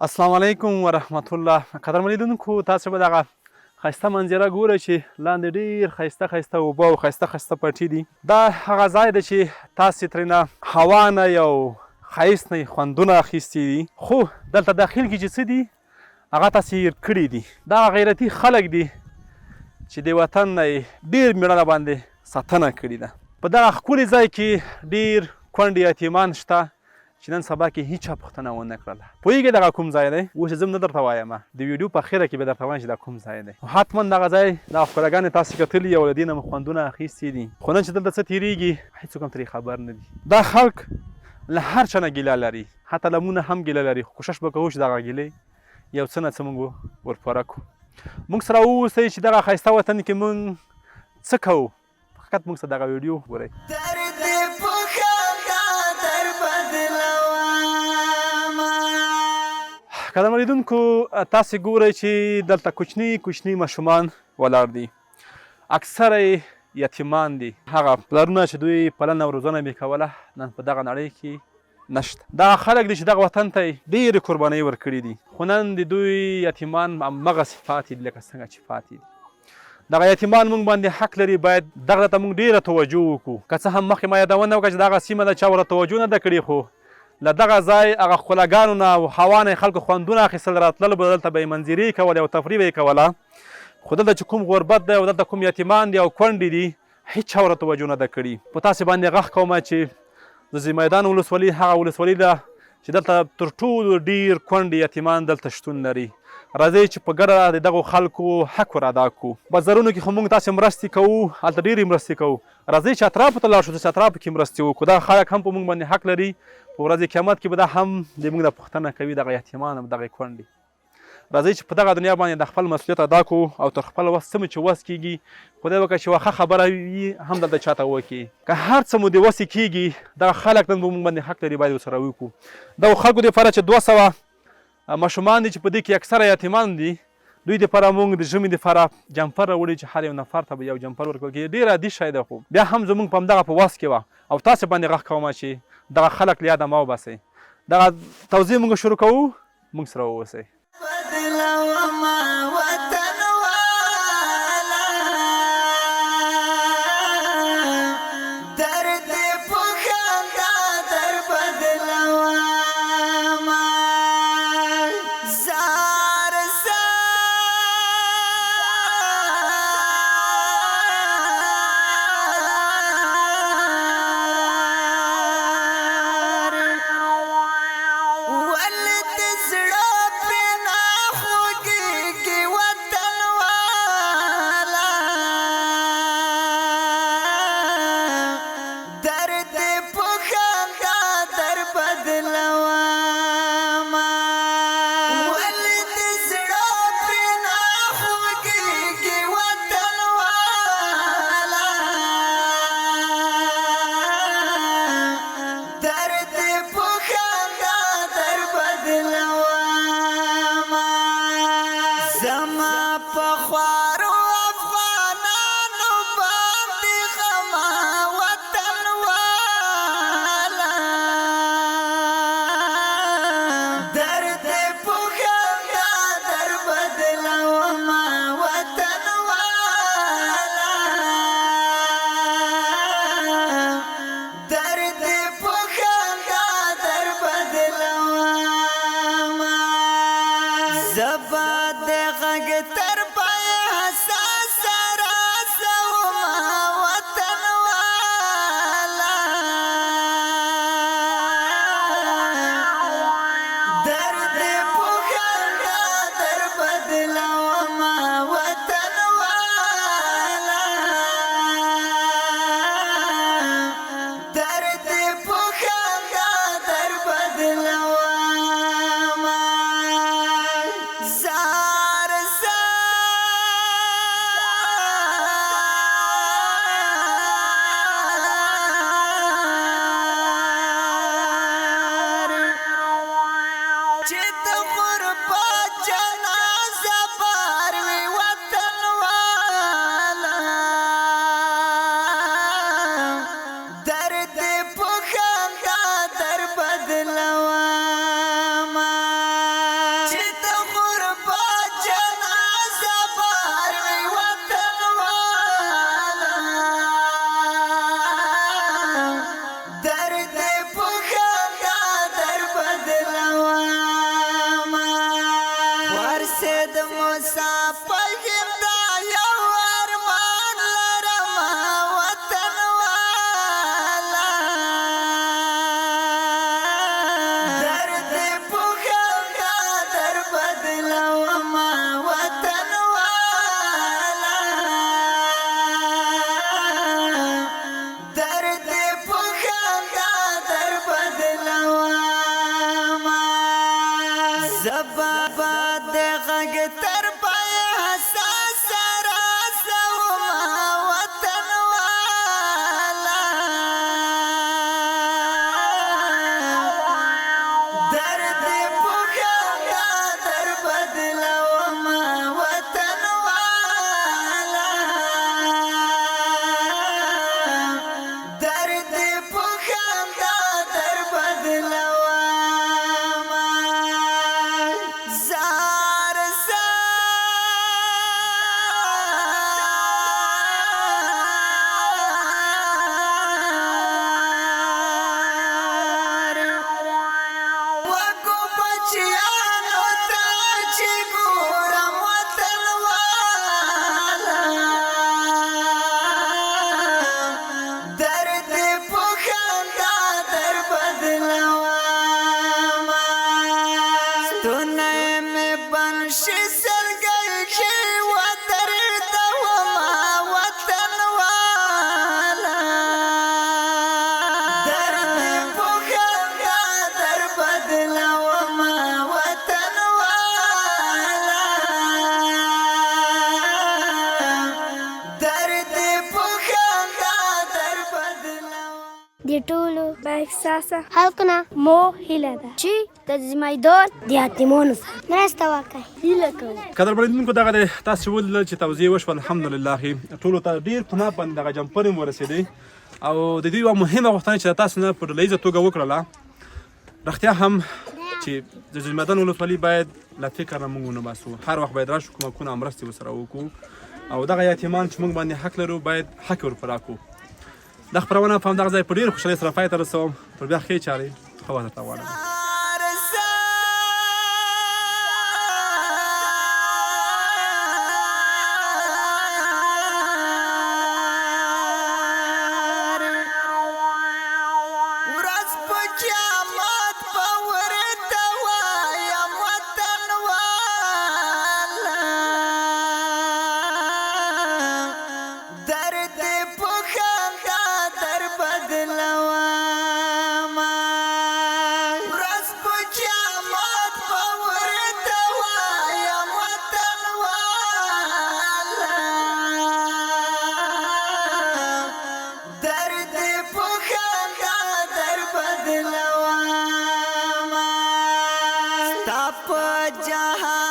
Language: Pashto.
السلام علیکم ورحمت الله. قدرمن لیدونکو، تاسو به دغه ښایسته منظره ګورئ چې لاندې ډېر ښایسته ښایسته اوبه او ښایسته ښایسته پټي دي. دا هغه ځای دی چې تاسې ترېنه هوا نه یو ښایست نه خوندونه اخیستي دي، خو دلته داخل کې چې څه دي هغه تاسې هېر کړي دي. دا غیرتي خلک دي چې د وطن نه یې ډېر مېړانه باندې ساتنه کړې ده. په دغه ښکلي ځای کې ډېر کونډې یتیمان شته چې نن سبا کې هیچا پوښتنه ونه کړله. پوهېږئ دغه کوم ځای دی؟ اوس یې زه نه درته وایم، د ویډیو په اخره کې به درته وایم چې دا کوم ځای دی. حتما دغه ځای دغه ښکلاګانې تاسې کتلي او له دې نه مو خوندونه اخیستي دي، خو نن چې دلته څه تېرېږي هېڅوک هم ترې خبر نه دي. دا خلک له هر چا نه ګیله لري، حتی له موږ نه هم ګیله لري، خو کوشش به کوو چې دغه ګیلې یو څه نه څه موږ ورپوره کړو. موږ سره واوسئ چې دغه ښایسته وطن کې موږ څه کوو. فقط موږ سره دغه ویډیو ګورئ. قدرمن لیدونکو، تاسې ګورئ چې دلته کوچني کوچني ماشومان ولاړ دي، اکثره یې یتیمان دي. هغه پلرونه چې دوی پالنه او روزنه یې کوله نن په دغه نړۍ کې نشته. دغه خلک دي چې دغه وطن ته یې ډېرې قربانۍ ورکړي دي، خو نن د دوی یتیمان همغسې پاتې دي لکه څنګه چې پاتې دي. دغه یتیمان موږ باندې حق لري، باید دغه ته موږ ډېره توجه وکړو. که څه هم مخکې ما یادونه وکړه چې دغه سیمه ده چا ورته توجه نه ده کړې، خو له دغه ځای هغه ښکلاګانو نه او هوا نه یې خلکو خوندونه اخیستل، راتلل به دلته به یې منظرې کولې او تفریح به یې کوله. خو دلته چې کوم غربت دی او دلته کوم یتیمان دي او کونډې دي هېچا ورته توجه نه ده کړې. په تاسې باندې غږ کومه چې د زیمیدان ولسوالي هغه ولسوالي ده چې دلته تر ټولو ډېر کونډې یتیمان دلته شتون لري. راځئ چې په ګډه د دغو خلکو حق ور ادا کړو. بازارونو کې خو موږ تاسې مرستې کوو، هلته ډېرې مرستې کوو. راځئ چې اطرافو ته لاړ شو، چې اطرافو کې مرستې وکړو. دغه خلک هم په موږ باندې حق لري. په ورځې قیامت کې به دا هم د موږ نه پوښتنه کوي، دغه یتیمان او دغه کونډې. راځئ چې په دغه دنیا باندې د خپل مسؤلیت ادا کړو او تر خپل وس څه مو چې وس کېږي، خدای وکړه چې یوه ښه خبره وي هم دلته چاته وکړي. که هر څه مو د وسې کېږي دغه خلک نن به موږ باندې حق لري، باید ورسره وکړو. دغو خلکو دپاره چې 200 ماشومان دي چې په دې کې اکثره یتیمان دي، دوی دپاره موږ د ژمي دپاره جمپر راوړي چې هر یو نفر ته به یو جمپر ورکول کېږي. ډېر عادي شی دی، خو بیا هم زموږ په همدغه په وس کې وه. او تاسې باندې غږ کومه چې دغه خلک له یاده مه وباسئ. دغه توضیح موږ شروع کوو، موږ سره واوسئ. زبابا د غږ تر پای حساس راسوما وطن والا درد پوښا در بدلوما وطن والا درد پوښا در بدلوما د ټولو با احساسه خلقونه مو هیله ده چې د زمایدور د یتیمانو سره مرسته وکړي هیله کوو. قدر بریدونکو دغه د تاسې ولیدل چې توضیح وشوه الحمدلله ټولو ته ډېر په ناپ باندې دغه جمپر هم ورسېدی او د دوی یوه مهمه غوښتنه چې د تاسو نه په ډله ییزه توګه وکړله رښتیا هم چې د جلمدان ولسوالي باید له فکر نه موږ ونه باسو هر وخت باید راشو کومکونه او مرستې ورسره وکړو او دغه یتیمان چې موږ باندې حق لرو باید حق ورپه راکړو. دا خپرونه په همدغه ځای په ډېر خوشحالۍ سره پای ته رسوم. پر بیا ښې چارې ښه وخت درته غواړم. जहाँ